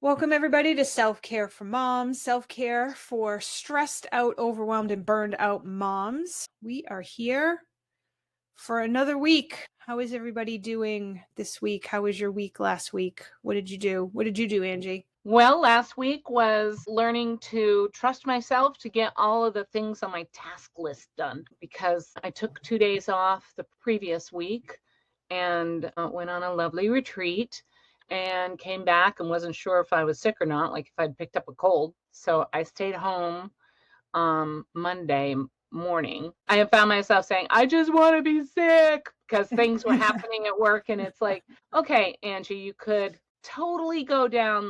Welcome, everybody, to Self-Care for Moms, self-care for stressed out, overwhelmed, and burned out moms. We are here for another week. How is everybody doing this week? How was your week last week? What did you do? What did you do, Angie? Well, last week was learning to trust myself to get all of the things on my task list done because I took 2 days off the previous week and went on a lovely retreat and came back and wasn't sure if I was sick or not, like if I'd picked up a cold. So I stayed home Monday morning. I have found myself saying, I just want to be sick because things were happening at work. And it's like, okay, Angie, you could totally go down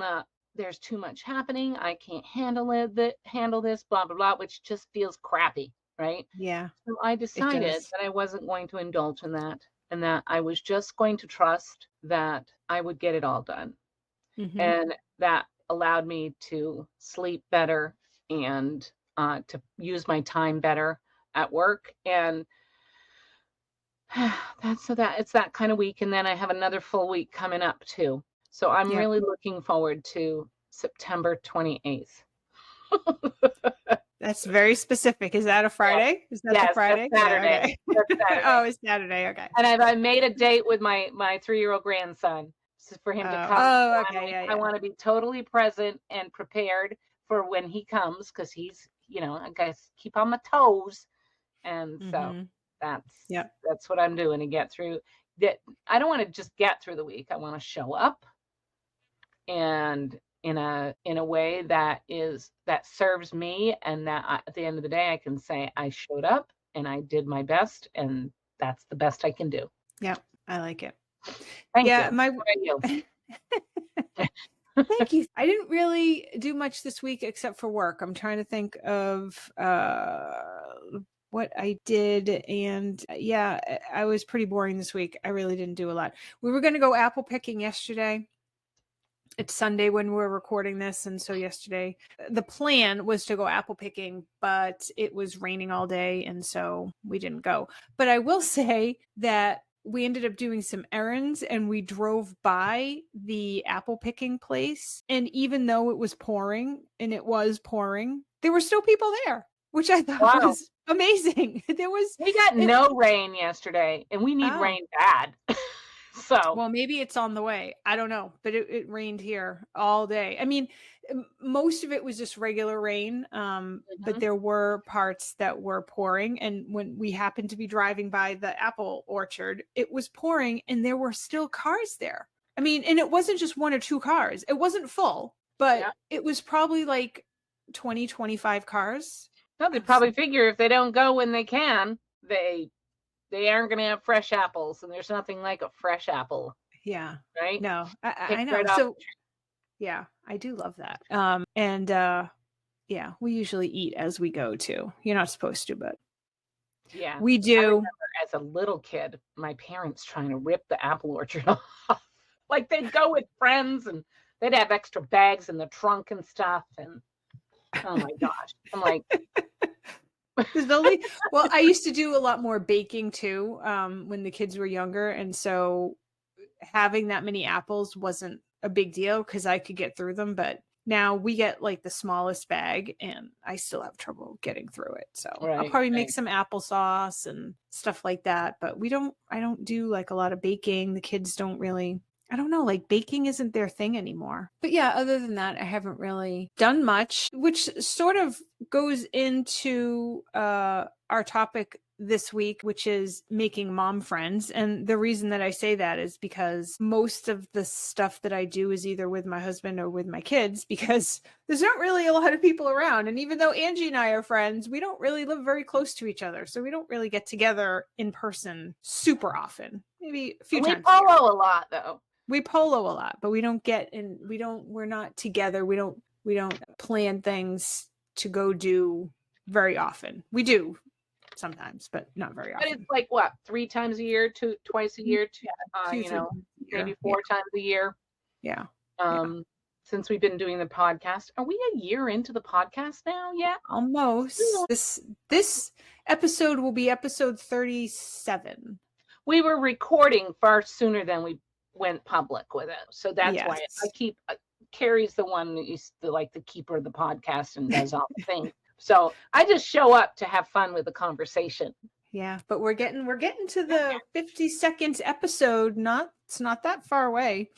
there's too much happening. I can't handle this, blah, blah, blah, which just feels crappy, right? Yeah, So I it decided does. that I wasn't going to indulge in that and that I was just going to trust that I would get it all done. Mm-hmm. And that allowed me to sleep better and to use my time better at work. And it's that kind of week. And then I have another full week coming up too. So I'm Yep. really looking forward to September 28th. That's very specific. Is that a Yes, Friday? Is that the yes, that's Friday? Yeah, Saturday. okay. That's Saturday. Oh, it's Saturday. Okay. And I made a date with my 3-year-old grandson for him to come. Oh, I'm okay. like, Yeah, I yeah. want to be totally present and prepared for when he comes because he's, I guess keep on my toes. And so Mm-hmm. that's Yep. that's what I'm doing to get through that. I don't want to just get through the week. I want to show up and in a way that serves me and that at the end of the day I can say I showed up and I did my best and that's the best I can do. Yep. I like it. Thank Yeah, you. What about you? Thank you. I didn't really do much this week except for work. I'm trying to think of what I did, and yeah, I was pretty boring this week. I really didn't do a lot. We were going to go apple picking yesterday. It's Sunday when we're recording this, and so yesterday the plan was to go apple picking, but it was raining all day, and so we didn't go. But I will say that we ended up doing some errands and we drove by the apple picking place, and even though it was pouring, there were still people there, which I thought Wow. was amazing. There was We got it, no rain yesterday and we need oh, rain bad. So well, maybe it's on the way. I don't know, but it rained here all day. I mean, most of it was just regular rain, but mhm. there were parts that were pouring. And when we happened to be driving by the apple orchard, it was pouring and there were still cars there. I mean, and it wasn't just one or two cars. It wasn't full, but Yeah. it was probably like 20, 25 cars. No, I they was probably like, figure if they don't go when they can, they aren't going to have fresh apples and there's nothing like a fresh apple, yeah, right? no, I Picked know. right off So yeah, I do love that. And yeah, we usually eat as we go too. You're not supposed to, but Yeah. we I do. remember as a little kid, my parents trying to rip the apple orchard off. Like they'd go with friends and they'd have extra bags in the trunk and stuff. And oh my gosh. I'm like, There's only well, I used to do a lot more baking too, when the kids were younger, and so having that many apples wasn't a big deal because I could get through them. But now we get like the smallest bag, and I still have trouble getting through it. So I'll right, probably make right. some applesauce and stuff like that. But I don't do like a lot of baking. The kids don't really. I don't know, like baking isn't their thing anymore. But yeah, other than that, I haven't really done much, which sort of goes into our topic this week, which is making mom friends. And the reason that I say that is because most of the stuff that I do is either with my husband or with my kids, because there's not really a lot of people around. And even though Angie and I are friends, we don't really live very close to each other. So we don't really get together in person super often, maybe a few We times a year. polo a lot though. We polo a lot, but we don't get in, we're not together. We don't plan things to go do very often. We do sometimes, but not very But it's often. like what, 3 times a year, twice a year, Two, 3 times a maybe year. Yeah. 4 times a year. Yeah. Yeah. Um, since we've been doing the podcast. Are we a year into the podcast now yet? Almost. This episode will be episode 37. We were recording far sooner than we went public with it. So that's why I Yes. keep Carrie's the one that is like the keeper of the podcast and does all the things. So I just show up to have fun with the conversation. Yeah, but we're getting to the 52nd episode. It's not that far away.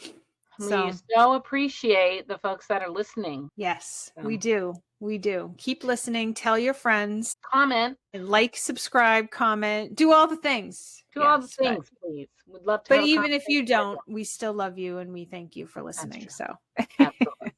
We So so appreciate the folks that are listening. yes, So, we do. We do. Keep listening. Tell your friends. comment. And like, subscribe, comment, do all the things. Do all the Yes, things, please. We'd love to but have a even if you conversation with don't, you. we still love you and we thank you for That's listening. true. So Absolutely.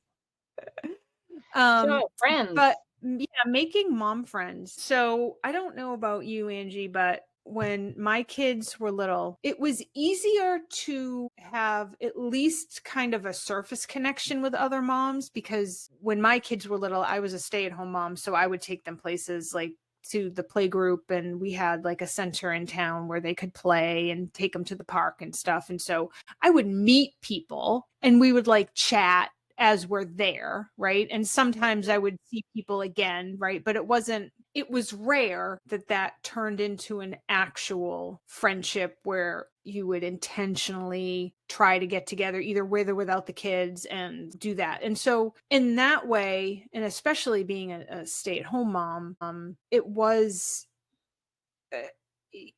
um So, friends. but yeah, making mom friends. So I don't know about you, Angie, but when my kids were little, it was easier to have at least kind of a surface connection with other moms, because when my kids were little, I was a stay-at-home mom, so I would take them places like to the play group, and we had like a center in town where they could play and take them to the park and stuff. And so I would meet people and we would like chat as we're there, right? And sometimes I would see people again, right? But it was rare that turned into an actual friendship where you would intentionally try to get together either with or without the kids and do that. And so in that way, and especially being a stay-at-home mom, it was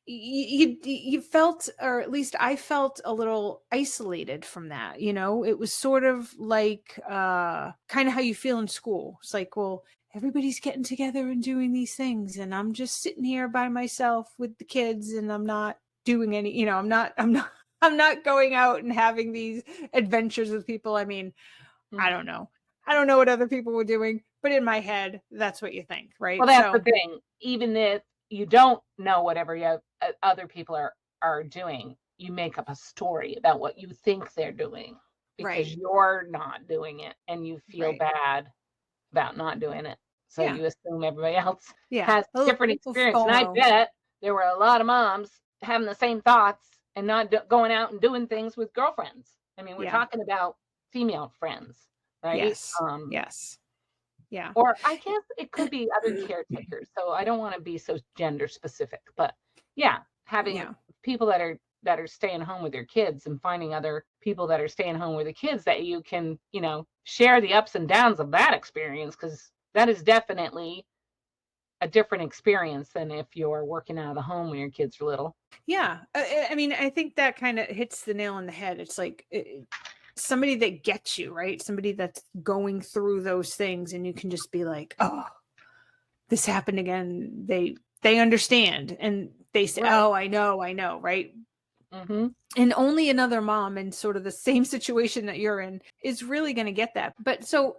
you felt, or at least I felt, a little isolated from that. It was sort of like kind of how you feel in school. It's like, well, everybody's getting together and doing these things and I'm just sitting here by myself with the kids and I'm not doing any, I'm not going out and having these adventures with people. I mean, I don't know what other people were doing, but in my head that's what you think, right? Well, that's the So thing. Even if you don't know whatever other people are doing, you make up a story about what you think they're doing right, because you're not doing it and you feel right, bad about not doing it. So yeah, you assume everybody else yeah, has a different little experience. And I FOMO. bet there were a lot of moms having the same thoughts and not going out and doing things with girlfriends. I mean, we're Yeah. talking about female friends, right? Yes. Yes. Yeah. Or I guess it could be other caretakers. So I don't want to be so gender specific, but yeah, having Yeah. people that are staying home with their kids and finding other people that are staying home with the kids that you can, share the ups and downs of that experience, because that is definitely a different experience than if you're working out of the home when your kids are little. Yeah. I mean, I think that kind of hits the nail on the head. It's like somebody that gets you, right? Somebody that's going through those things and you can just be like, "Oh, this happened again." They understand and they say, Right. "Oh, I know," right? Mm-hmm. And only another mom in sort of the same situation that you're in is really going to get that. But so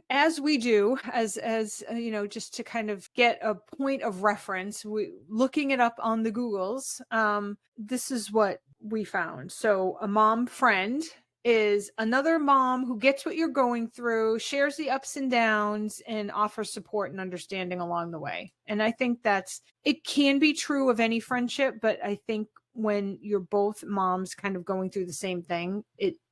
as we do, as just to kind of get a point of reference, we looking it up on the Googles, this is what we found. So a mom friend is another mom who gets what you're going through, shares the ups and downs, and offers support and understanding along the way. And I think it can be true of any friendship, but I think when you're both moms kind of going through the same thing,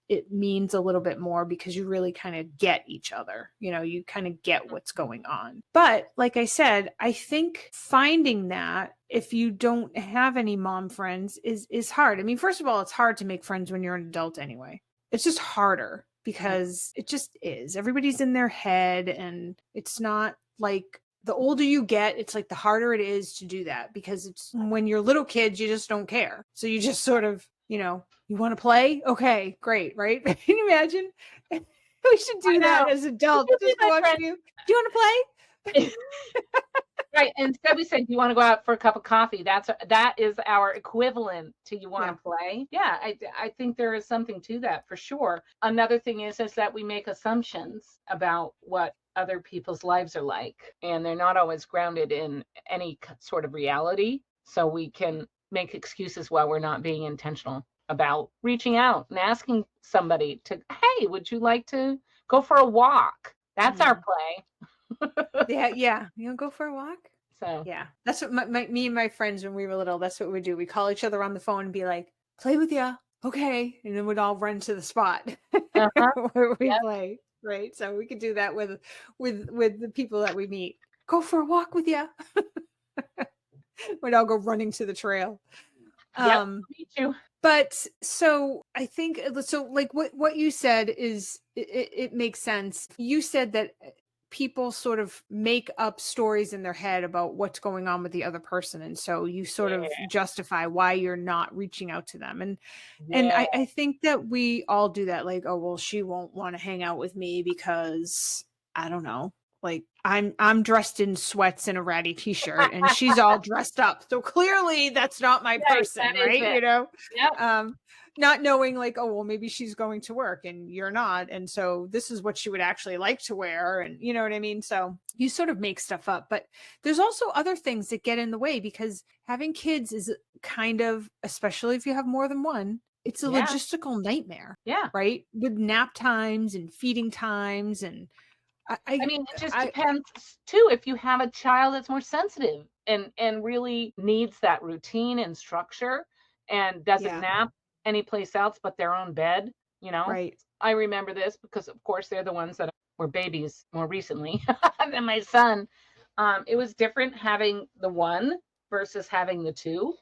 it means a little bit more because you really kind of get each other. You kind of get what's going on. But like I said, I think finding that if you don't have any mom friends is hard. I mean, first of all, it's hard to make friends when you're an adult anyway. It's just harder because it just is. Everybody's in their head and it's not like the older you get, it's like the harder it is to do that because it's when you're little kids, you just don't care. So you just sort of, you want to play? Okay, great, right? Can you imagine? We should I do know. that as adults. Would you be Just go my up to friend? you. Do you want to play? Right. Instead, we said, "Do you want to go out for a cup of coffee?" That is our equivalent to "You want Yeah. to play?" Yeah, I think there is something to that for sure. Another thing is that we make assumptions about what other people's lives are like, and they're not always grounded in any sort of reality. So we can make excuses while we're not being intentional about reaching out and asking somebody to, "Hey, would you like to go for a walk?" That's our Mm. play. Yeah, yeah. You want to go for a walk? So. Yeah. That's what me and my friends when we were little, that's what we do. We call each other on the phone and be like, play with ya. Okay. And then we'd all run to the spot Uh-huh. where we Yep. play. Right. So we could do that with the people that we meet. Go for a walk with ya. We'd all go running to the trail. Yep. Um, Me too. But so I think so like what you said is it makes sense. You said that people sort of make up stories in their head about what's going on with the other person, and so you sort of Yeah. justify why you're not reaching out to them. And Yeah. I think that we all do that, like, oh well, she won't want to hang out with me because I don't know, like I'm dressed in sweats and a ratty t-shirt and she's all dressed up. So clearly that's not my Right. person, That is right? it. Yep. Um not knowing like, oh well, maybe she's going to work and you're not. And so this is what she would actually like to wear. And you know what I mean? So you sort of make stuff up. But there's also other things that get in the way because having kids is kind of, especially if you have more than one, it's a Yeah. logistical nightmare, Yeah. right? With nap times and feeding times and I I I mean, it just I depends too if you have a child that's more sensitive and really needs that routine and structure and doesn't yeah, nap anyplace else but their own bed, you know. right. I remember this because of course they're the ones that were babies more recently than my son. It was different having the one versus having the two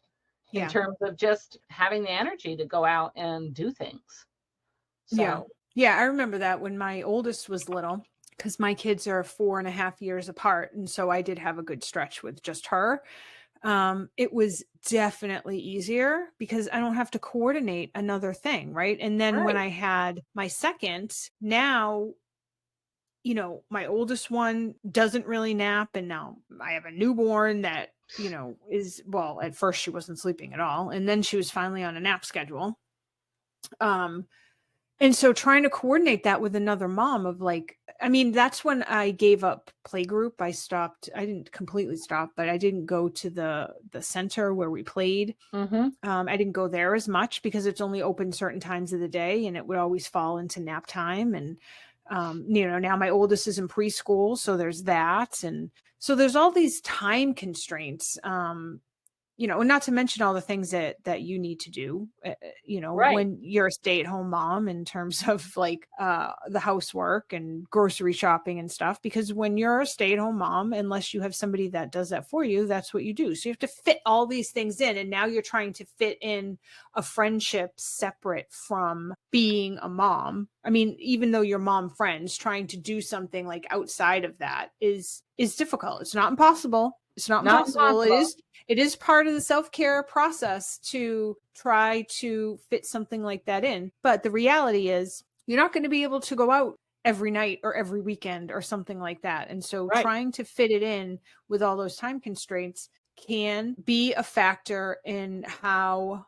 in Yeah. terms of just having the energy to go out and do things. Yeah. So, Yeah, I remember that when my oldest was little, because my kids are 4.5 years apart, and so I did have a good stretch with just her. It was definitely easier because I don't have to coordinate another thing, right? And then when right, I had my second, now, my oldest one doesn't really nap, and now I have a newborn that, is well, at first she wasn't sleeping at all, and then she was finally on a nap schedule. Um, And so trying to coordinate that with another mom of like, I mean, that's when I gave up playgroup. I didn't completely stop, but I didn't go to the center where we played. mhm, I didn't go there as much because it's only open certain times of the day and it would always fall into nap time. And now my oldest is in preschool, so there's that. And so there's all these time constraints. And not to mention all the things that you need to do, right, when you're a stay-at-home mom in terms of like the housework and grocery shopping and stuff. Because when you're a stay-at-home mom, unless you have somebody that does that for you, that's what you do. So you have to fit all these things in, and now you're trying to fit in a friendship separate from being a mom. I mean, even though you're mom friends, trying to do something like outside of that is difficult. It's not impossible. It's not not impossible. It impossible. is it is part of the self-care process to try to fit something like that in. But the reality is you're not going to be able to go out every night or every weekend or something like that. And so Right. trying to fit it in with all those time constraints can be a factor in how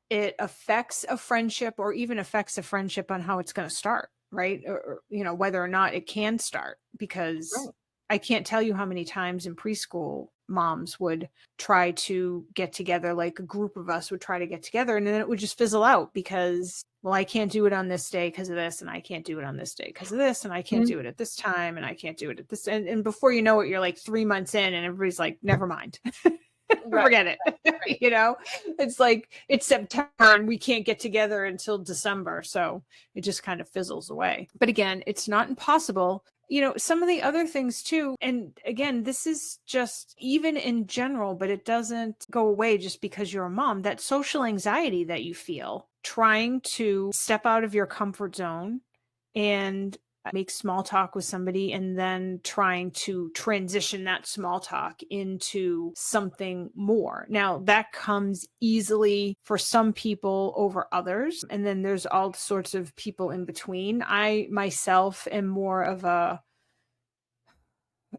it affects a friendship or even affects a friendship on how it's going to start, right? Or whether or not it can start, because Right. I can't tell you how many times in preschool moms would try to get together, like a group of us would try to get together, and then it would just fizzle out because, well, I can't do it on this day because of this, and I can't do it on this day because of this, and I can't Mhm. do it at this time, and I can't do it at this. And before you know it, you're like 3 months in, and everybody's like, never mind. Right, Forget it. right. It's like it's September and we can't get together until December. So it just kind of fizzles away. But again, it's not impossible. Some of the other things too, and again, this is just even in general, but it doesn't go away just because you're a mom. That social anxiety that you feel trying to step out of your comfort zone and make small talk with somebody and then trying to transition that small talk into something more. Now, that comes easily for some people over others. And then there's all sorts of people in between. I myself am more of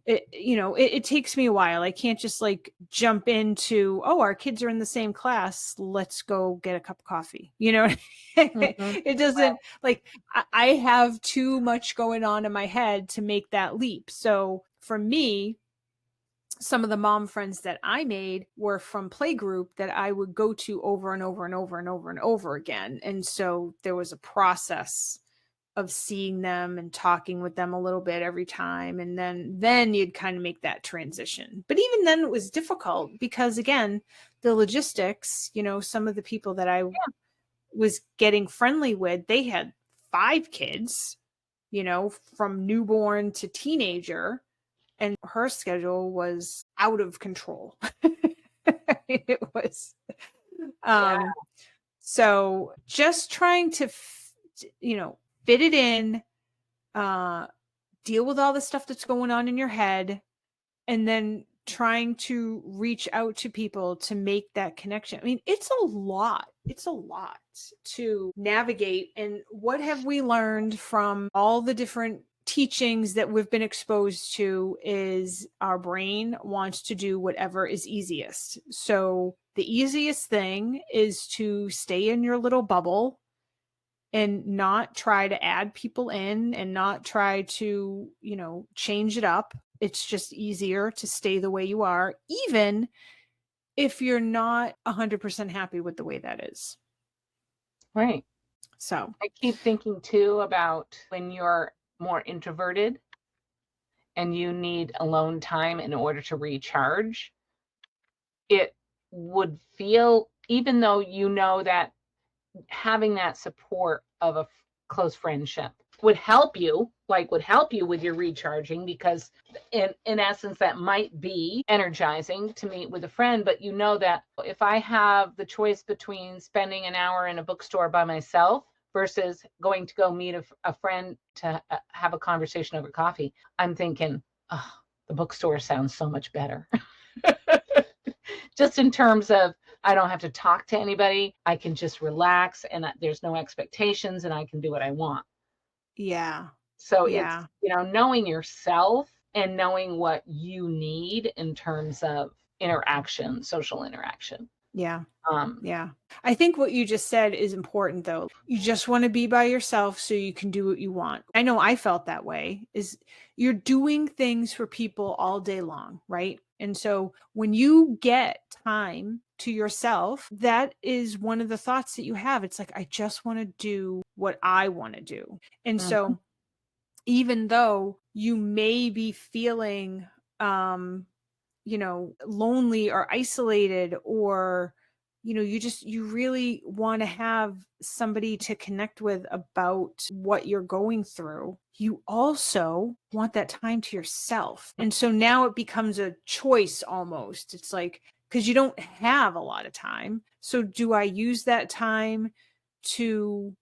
it takes me a while. I can't just like jump into, oh, our kids are in the same class, let's go get a cup of coffee. Mhm. It doesn't, like, I have too much going on in my head to make that leap. So for me, some of the mom friends that I made were from playgroup that I would go to over and over and over and over and over again. And so there was a process of seeing them and talking with them a little bit every time, and then you'd kind of make that transition. But even then it was difficult because again, the logistics, some of the people that I was getting friendly with, they had 5 kids, from newborn to teenager, and her schedule was out of control. It was Yeah. um So just trying to, fit it in, uh, deal with all the stuff that's going on in your head, and then trying to reach out to people to make that connection. I mean, it's a lot. It's a lot to navigate. And what have we learned from all the different teachings that we've been exposed to is our brain wants to do whatever is easiest. So the easiest thing is to stay in your little bubble and not try to add people in and not try to, change it up. It's just easier to stay the way you are, even if you're not 100% happy with the way that is. Right. So, I keep thinking too about when you're more introverted and you need alone time in order to recharge. It would feel, even though you know that having that support of a close friendship would help you, with your recharging, because in essence that might be energizing to meet with a friend. But you know that if I have the choice between spending an hour in a bookstore by myself versus going to go meet a friend to have a conversation over coffee, I'm thinking, oh, the bookstore sounds so much better. Just in terms of, I don't have to talk to anybody. I can just relax, and there's no expectations, and I can do what I want. yeah. So it's, Yeah. knowing yourself and knowing what you need in terms of interaction, social interaction. Yeah. Um, Yeah. I think what you just said is important though. You just want to be by yourself so you can do what you want. I know I felt that way. Is you're doing things for people all day long, right? And so when you get time to yourself, that is one of the thoughts that you have. It's like, I just want to do what I want to do. And mhm, so even though you may be feeling, lonely or isolated, or you really want to have somebody to connect with about what you're going through, you also want that time to yourself. And so now it becomes a choice almost. It's like, because you don't have a lot of time, so do I use that time to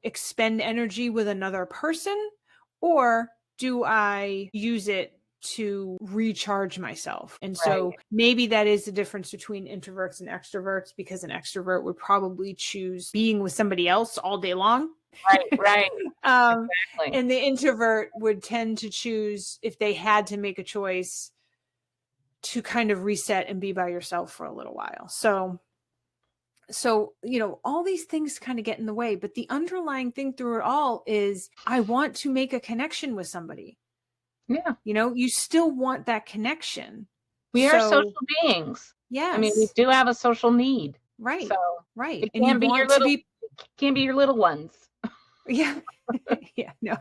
expend energy with another person, or do I use it to recharge myself? And right, so maybe that is the difference between introverts and extroverts, because an extrovert would probably choose being with somebody else all day long. right, right, um, exactly. and the introvert would tend to choose, if they had to make a choice, to kind of reset and be by yourself for a little while. So all these things kind of get in the way, but the underlying thing through it all is, I want to make a connection with somebody. Yeah, You still want that connection. we are social So beings. I mean, we yes, do have a social need. So right, right. it And you want to be, can't be your little ones. yeah, yeah, no.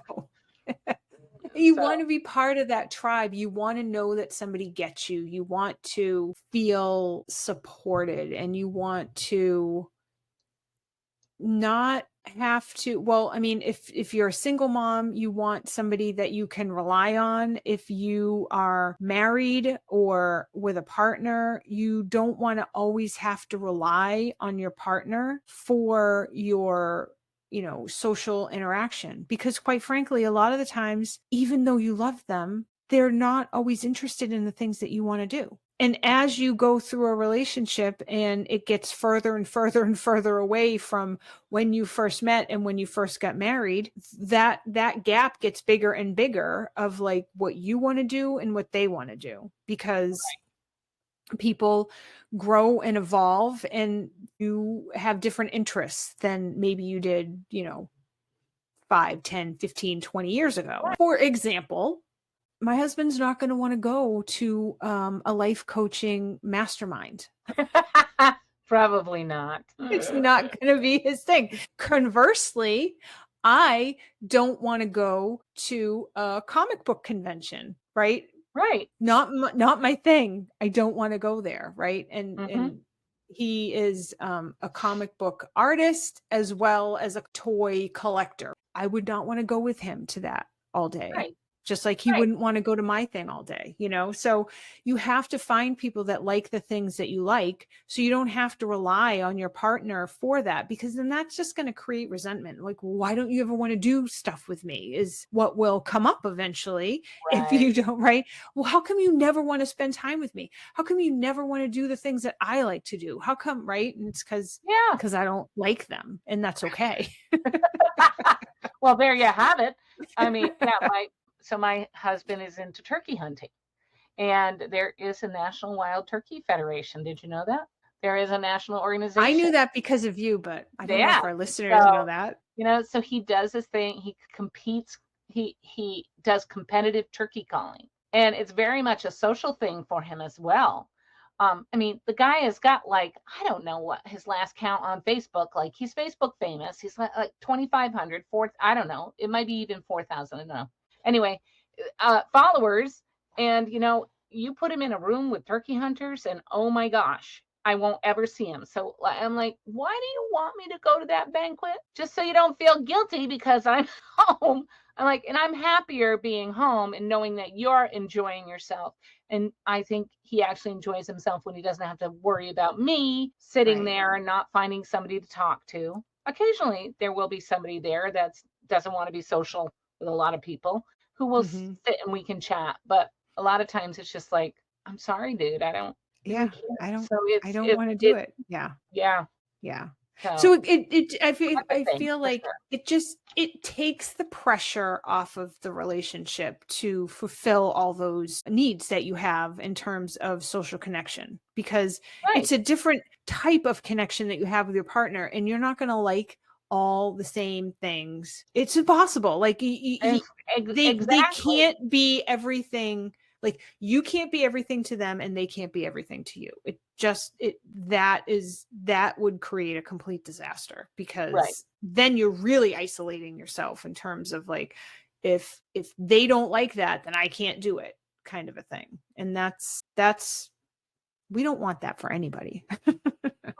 You So want to be part of that tribe. You want to know that somebody gets you. You want to feel supported, and you want to not have to, well, I mean, if you're a single mom, you want somebody that you can rely on. If you are married or with a partner, you don't want to always have to rely on your partner for your social interaction, because quite frankly, a lot of the times, even though you love them, they're not always interested in the things that you want to do. And as you go through a relationship and it gets further and further and further away from when you first met and when you first got married, that gap gets bigger and bigger, of like what you want to do and what they want to do, because people grow and evolve, and you have different interests than maybe you did 5, 10, 15, 20 years ago. For example, my husband's not going to want to go to a life coaching mastermind. probably not. It's not going to be his thing. Conversely, I don't want to go to a comic book convention, right? Right. Not my thing. I don't want to go there, right? And Mhm. and he is a comic book artist as well as a toy collector. I would not want to go with him to that all day. Right. just like he Right. wouldn't want to go to my thing all day, you know? So you have to find people that like the things that you like, so you don't have to rely on your partner for that, because then that's just going to create resentment. Like, why don't you ever want to do stuff with me is what will come up eventually if Right. you don't, right? Well, how come you never want to spend time with me? How come you never want to do the things that I like to do? How come, right? And it's Yeah. because I don't like them, and that's okay. Well, there you have it. I mean, yeah, my husband is into turkey hunting, and there is a National Wild Turkey Federation. Did you know that? There is a national I organization. knew that because of you, but I don't know Yeah. if our listeners know So, that. so he does his thing. He competes. He does competitive turkey calling, and it's very much a social thing for him as well. I mean, the guy has got like, I don't know what his last count on Facebook. Like, he's Facebook famous. He's like 2,500, I don't know. It might be even 4,000. I don't know. Anyway, followers, and you put him in a room with turkey hunters, and oh my gosh, I won't ever see him. So I'm like, why do you want me to go to that banquet? Just so you don't feel guilty because I'm home. I'm like, and I'm happier being home and knowing that you're enjoying yourself. And I think he actually enjoys himself when he doesn't have to worry about me sitting Right. there and not finding somebody to talk to. Occasionally, there will be somebody there that doesn't want to be social with a lot of people who will Hmm. sit and we can chat. But a lot of times it's just like, I'm sorry, dude, I don't really Yeah. care. I So I it's don't it want to do it it. Yeah. yeah. Yeah. So So that's I a thing feel for like sure. it takes the pressure off of the relationship to fulfill all those needs that you have in terms of social connection, because Right. it's a different type of connection that you have with your partner, and you're not going to like all the same things. It's impossible. Like they Exactly. can't be everything. Like, you can't be everything to them, and they can't be everything to you. That would create a complete disaster, Right. because then you're really isolating yourself in terms of, like, if they don't like that, then I can't do it, kind of a thing. And that's we don't want that for anybody.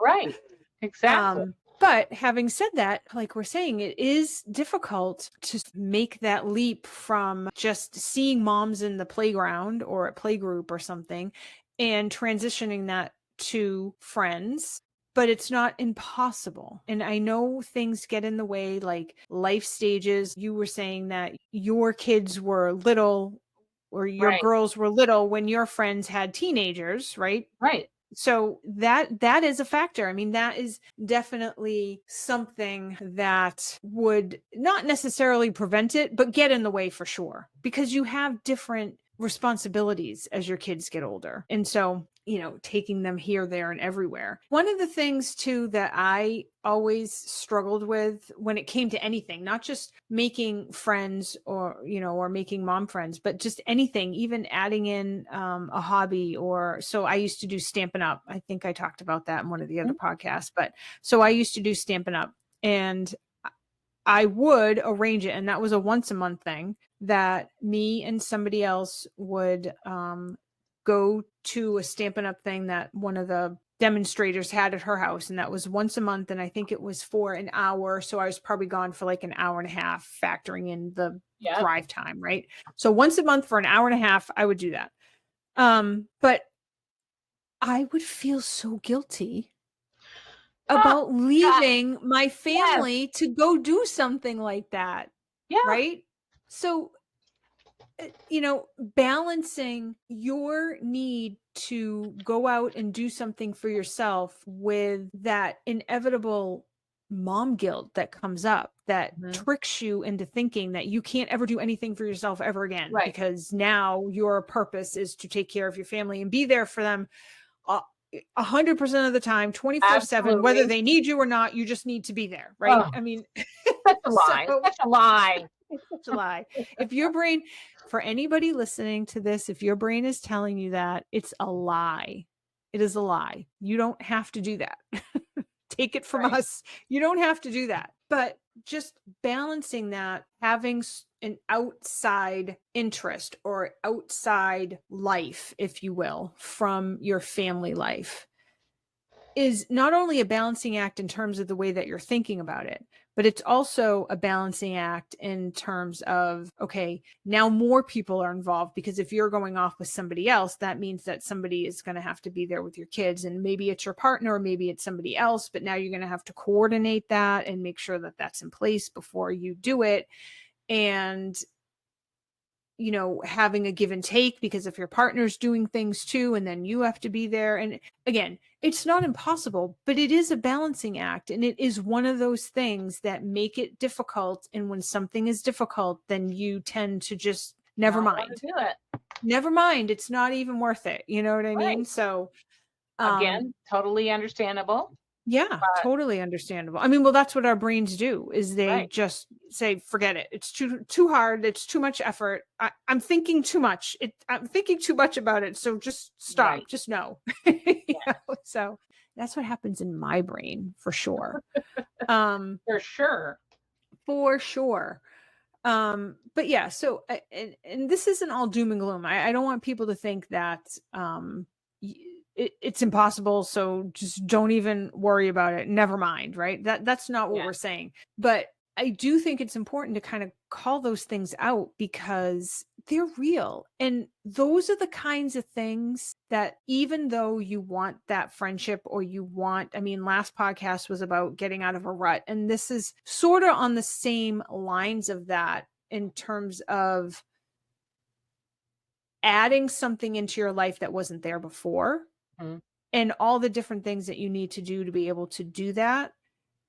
Right. Exactly. But having said that, like we're saying, it is difficult to make that leap from just seeing moms in the playground or at playgroup or something and transitioning that to friends. But it's not impossible. And I know things get in the way, like life stages. You were saying that your kids were little, or your Right. girls were little when your friends had teenagers, right? Right. So that is a factor. I mean, that is definitely something that would not necessarily prevent it, but get in the way for sure, because you have different responsibilities as your kids get older. And so, taking them here, there, and everywhere. One of the things too that I always struggled with when it came to anything, not just making friends, or making mom friends, but just anything, even adding in a hobby. Or so I used to do Stampin' Up. I think I talked about that in one of the other Mhm. podcasts. But so I used to do Stampin' Up, and I would arrange it, and that was a once a month thing, that me and somebody else would go to a Stampin' Up thing that one of the demonstrators had at her house, and that was once a month, and I think it was for an hour, so I was probably gone for like an hour and a half, factoring in the Yep. drive time, right? So once a month for an hour and a half, I would do that. But I would feel so guilty Oh about God. leaving my Yes. family to go do something like that, Yeah. right? So, balancing your need to go out and do something for yourself with that inevitable mom guilt that comes up, that Mhm. tricks you into thinking that you can't ever do anything for yourself ever again, Right. because now your purpose is to take care of your family and be there for them a 100% of the time, 24/7, whether Absolutely. they need you or not. You just need to be there, right? Oh, I mean, such a so lie. Such a lie. it's such a lie. If your brain, for anybody listening to this, if your brain is telling you that, it's a lie. It is a lie. You don't have to do that. Take it from Right. us. You don't have to do that. But just balancing that, having an outside interest or outside life, if you will, from your family life, is not only a balancing act in terms of the way that you're thinking about it, but it's also a balancing act in terms of, okay, now more people are involved, because if you're going off with somebody else, that means that somebody is going to have to be there with your kids, and maybe it's your partner or maybe it's somebody else, but now you're going to have to coordinate that and make sure that that's in place before you do it. And having a give and take, because if your partner's doing things too, and then you have to be there. And again, it's not impossible, but it is a balancing act. And it is one of those things that make it difficult. And when something is difficult, then you tend to just never Not want mind. to do it. Never mind. It's not even worth it. You know what I Right. mean? So, um, Again, totally understandable. yeah, But totally understandable. I mean, well, that's what our brains do, is they right, just say, forget it. It's too hard. It's too much effort. I'm thinking too much. I'm thinking too much about it. So just right. stop. Just no. Yeah, So that's what happens in my brain for sure. Um, for sure. for sure. But yeah, so and this isn't all doom and gloom. I don't want people to think that it's impossible, so just don't even worry about it. Never mind, right? That's not what Yeah. we're saying. But I do think it's important to kind of call those things out, because they're real. And those are the kinds of things that, even though you want that friendship, or I mean, last podcast was about getting out of a rut. And this is sort of on the same lines of that, in terms of adding something into your life that wasn't there before, Mhm. and all the different things that you need to do to be able to do that.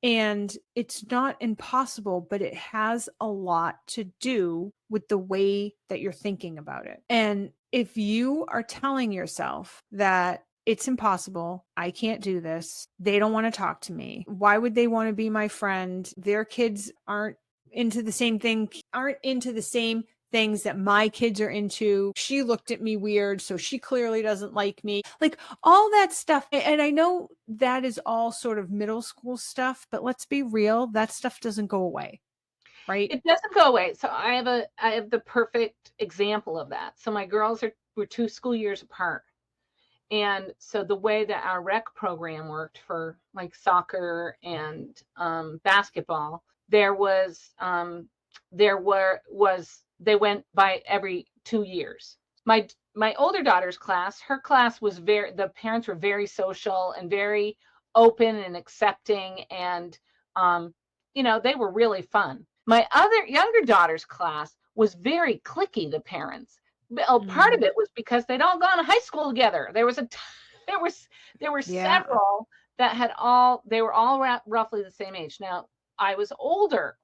And it's not impossible, but it has a lot to do with the way that you're thinking about it. And if you are telling yourself that it's impossible, I can't do this, they don't want to talk to me, why would they want to be my friend? Their kids aren't into the same things that my kids are into. She looked at me weird, so she clearly doesn't like me. Like, all that stuff. And I know that is all sort of middle school stuff, but let's be real, that stuff doesn't go away, right? It doesn't go away. So I have the perfect example of that. So my girls were 2 school years apart. And so the way that our rec program worked for like soccer and basketball, there were was they went by every 2 years. My older daughter's class, her class was the parents were very social and very open and accepting, and um, they were really fun. My other younger daughter's class was very cliquey, the parents. Well, part of Mm, it was because they'd all gone to high school together. There was there were yeah. several that they were all roughly the same age. Now, I was older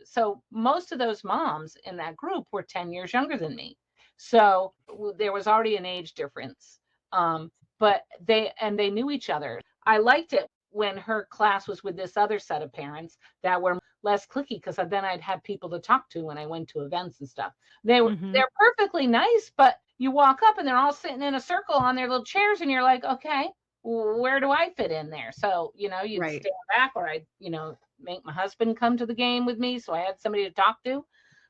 so most of those moms in that group were 10 years younger than me. So there was already an age difference. But they knew each other. I liked it when her class was with this other set of parents that were less clicky, because then I'd have people to talk to when I went to events and stuff. Hmm. They're perfectly nice, but you walk up and they're all sitting in a circle on their little chairs, and you're like, okay, where do I fit in there? So, you'd Right. stand back, or I'd, make my husband come to the game with me so I had somebody to talk to.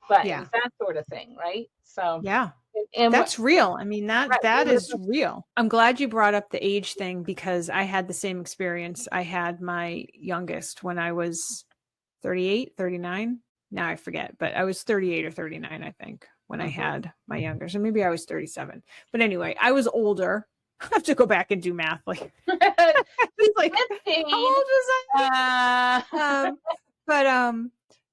But it Yeah. was that sort of thing, right? So, Yeah. and what, That's real. I mean, that right, we that lived is with, real. I'm glad you brought up the age thing, because I had the same experience. I had my youngest when I was 38, 39. Now I forget, but I was 38 or 39, I think, when I mhm. had my youngest. Or maybe I was 37. But anyway, I was older. I have to go back and do math. Like, She's it's like, how 15. old was Uh, I? But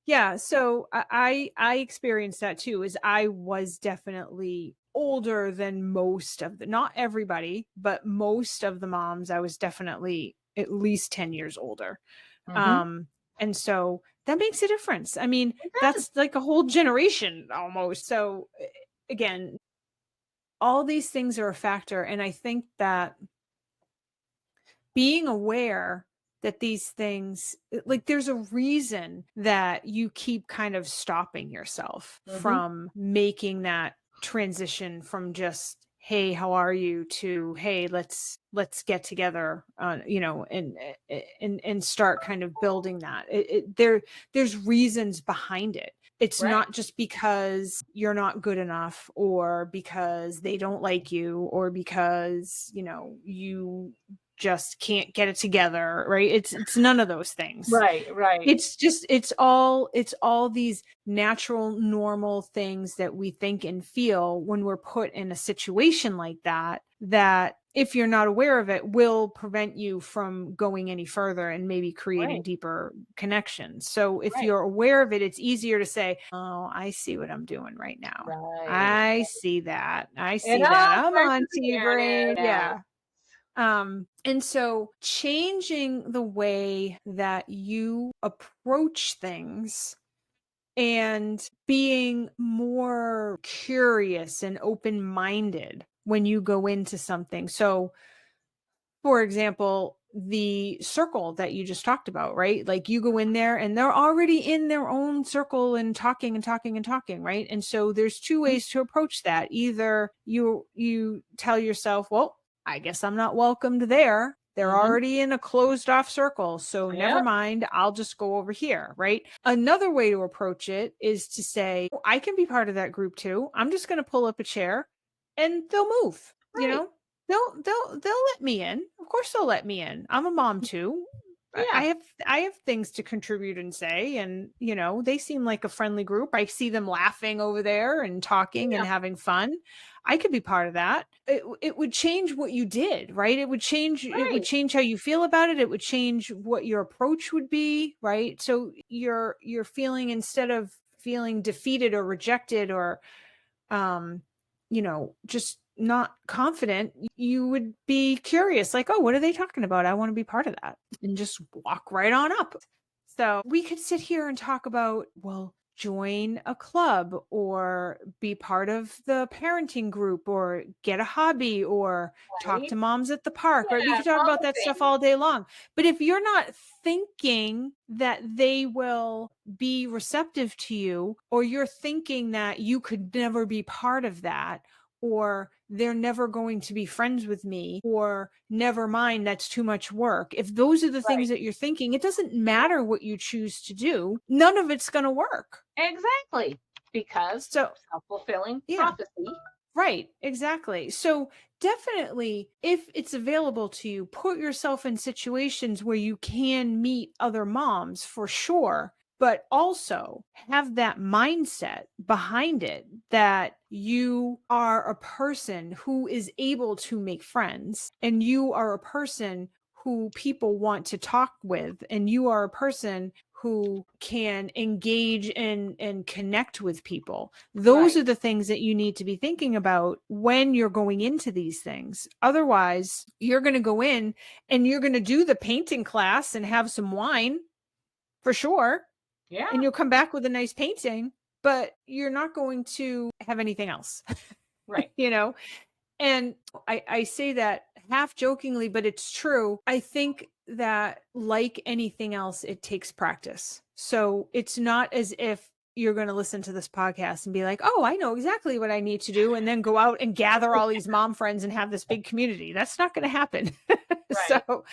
yeah, so I experienced that too. Is I was definitely older than most of not everybody, but most of the moms. I was definitely at least 10 years older. mhm. Um, and so that makes a difference. I mean, It does. that's like a whole generation almost. So again, all these things are a factor. And I think that being aware that these things, like, there's a reason that you keep kind of stopping yourself Mhm. from making that transition from just, hey, how are you, to, hey, let's get together, and start kind of building that. There's reasons behind it. It's Right. not just because you're not good enough, or because they don't like you, or because you just can't get it together, right? It's none of those things. Right, right, It's just it's all these natural, normal things that we think and feel when we're put in a situation like that, that if you're not aware of it, will prevent you from going any further and maybe creating right, deeper connections. So if right, you're aware of it, it's easier to say, "Oh, I see what I'm doing right now. right. I see that. I It see that. all I'm starts on with T-brain." awareness. Yeah. And so changing the way that you approach things and being more curious and open-minded when you go into something. So, for example, the circle that you just talked about, right? Like you go in there and they're already in their own circle and talking and talking and talking, right? And so there's two Mhm. ways to approach that. Either you tell yourself, well, I guess I'm not welcomed there. They're Mhm. already in a closed off circle, so never Yep, mind, I'll just go over here, right? Another way to approach it is to say, "Oh, I can be part of that group too. I'm just going to pull up a chair and they'll move, you right. know? They'll let me in. Of course they'll let me in. I'm a mom too. Yeah, I have things to contribute and say, and they seem like a friendly group. I see them laughing over there and talking and yeah, having fun. I could be part of that. It would change what you did, right? It would right. change how you feel about it. It would change what your approach would be, right? So you're feeling, instead of feeling defeated or rejected or um, just not confident, you would be curious, like, oh, what are they talking about? I want to be part of that, and just walk right on up. So we could sit here and talk about, well, join a club or be part of the parenting group or get a hobby or talk Right. to moms at the park, right? We Yeah, could talk all about the that stuff things. all day long. But if you're not thinking that they will be receptive to you, or you're thinking that you could never be part of that, or they're never going to be friends with me, or never mind, that's too much work. If those are the things Right. that you're thinking, it doesn't Yeah, matter what you choose to do, none of it's going to work. exactly. Because So, self-fulfilling yeah. prophecy. Right, exactly. So definitely, if it's available to you, put yourself in situations where you can meet other moms for sure, but also have that mindset behind it that you are a person who is able to make friends, and you are a person who people want to talk with, and you are a person who can engage and connect with people. Those Right. are the things that you need to be thinking about when you're going into these things. Otherwise, you're going to go in and you're going to do the painting class and have some wine for sure. And Yeah, you'll come back with a nice painting, but you're not going to have anything else, right. you know? And I say that half jokingly, but it's true. I think that, like anything else, it takes practice. So it's not as if you're going to listen to this podcast and be like, oh, I know exactly what I need to do, and then go out and gather all these mom friends and have this big community. That's not going to happen. Right. So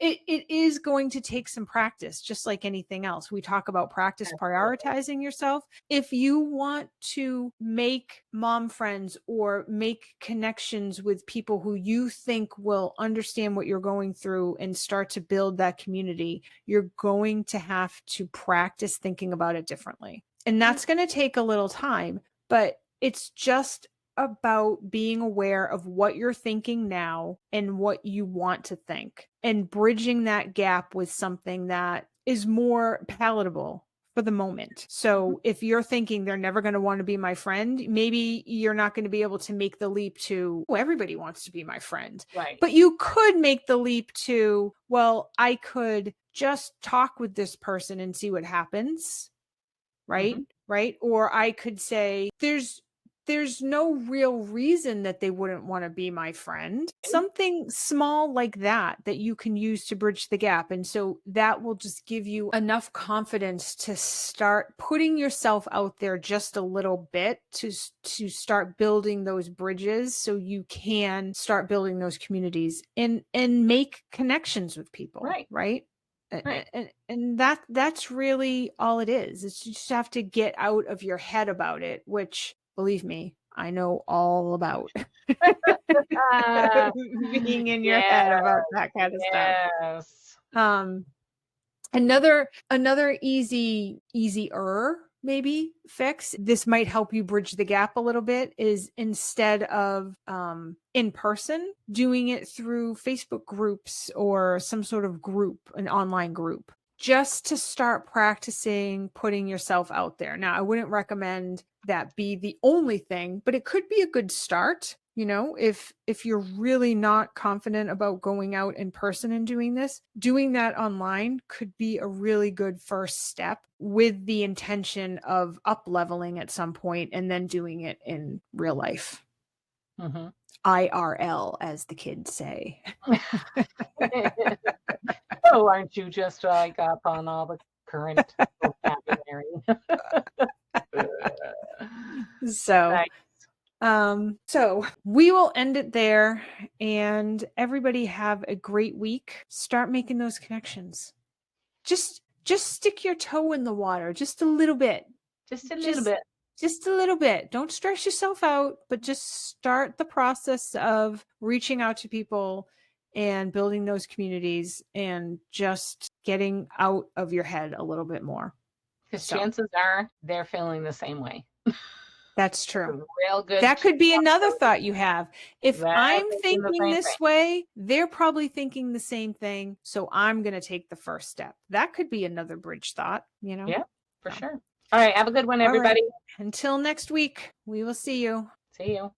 it is going to take some practice, just like anything else. We talk about practice Absolutely. prioritizing yourself. If you want to make mom friends or make connections with people who you think will understand what you're going through and start to build that community, you're going to have to practice thinking about it differently. And Right. that's going to take a little time, but it's just about being aware of what you're thinking now and what you want to think, and bridging that gap with something that is more palatable for the moment. Mhm. So if you're thinking they're never going to want to be my friend, maybe you're not going to be able to make the leap to, oh, everybody wants to be my friend. Right. But you could make the leap to, well, I could just talk with this person and see what happens, right? Mhm. Right? Or I could say, there's no real reason that they wouldn't want to be my friend. Something small like that you can use to bridge the gap. And so that will just give you enough confidence to start putting yourself out there just a little bit, to start building those bridges, so you can start building those communities and make connections with people, Right. right? Right. And that's really all it is. It's, you just have to get out of your head about it, which, believe me, I know all about Ah, being in your head yeah, about that kind of stuff. yes. Um, another easier maybe fix, this might help you bridge the gap a little bit, is instead of in person, doing it through Facebook groups or some sort of group, an online group, just to start practicing putting yourself out there. Now, I wouldn't recommend that be the only thing, but it could be a good start. You know, if you're really not confident about going out in person and doing this, doing that online could be a really good first step, with the intention of up leveling at some point and then doing it in real life. Mm-hmm. IRL, as the kids say. Oh, aren't you just like up on all the current vocabulary? So Right. so we will end it there, and everybody have a great week. Start making those connections. Just stick your toe in the water just a little bit. Just a little Just bit. just a little bit. Don't stress yourself out, but just start the process of reaching out to people and building those communities and just getting out of your head a little bit more. Because So, chances are they're feeling the same way. that's true. A real good That chance could be another thought you have. If they're I'm thinking the thinking same this way, they're probably thinking the same thing. So I'm going to take the first step. That could be another bridge thought, you know? thing. Yeah, for So, sure. All right. Have a good one, all right. everybody. Until next week, we will see you. See you.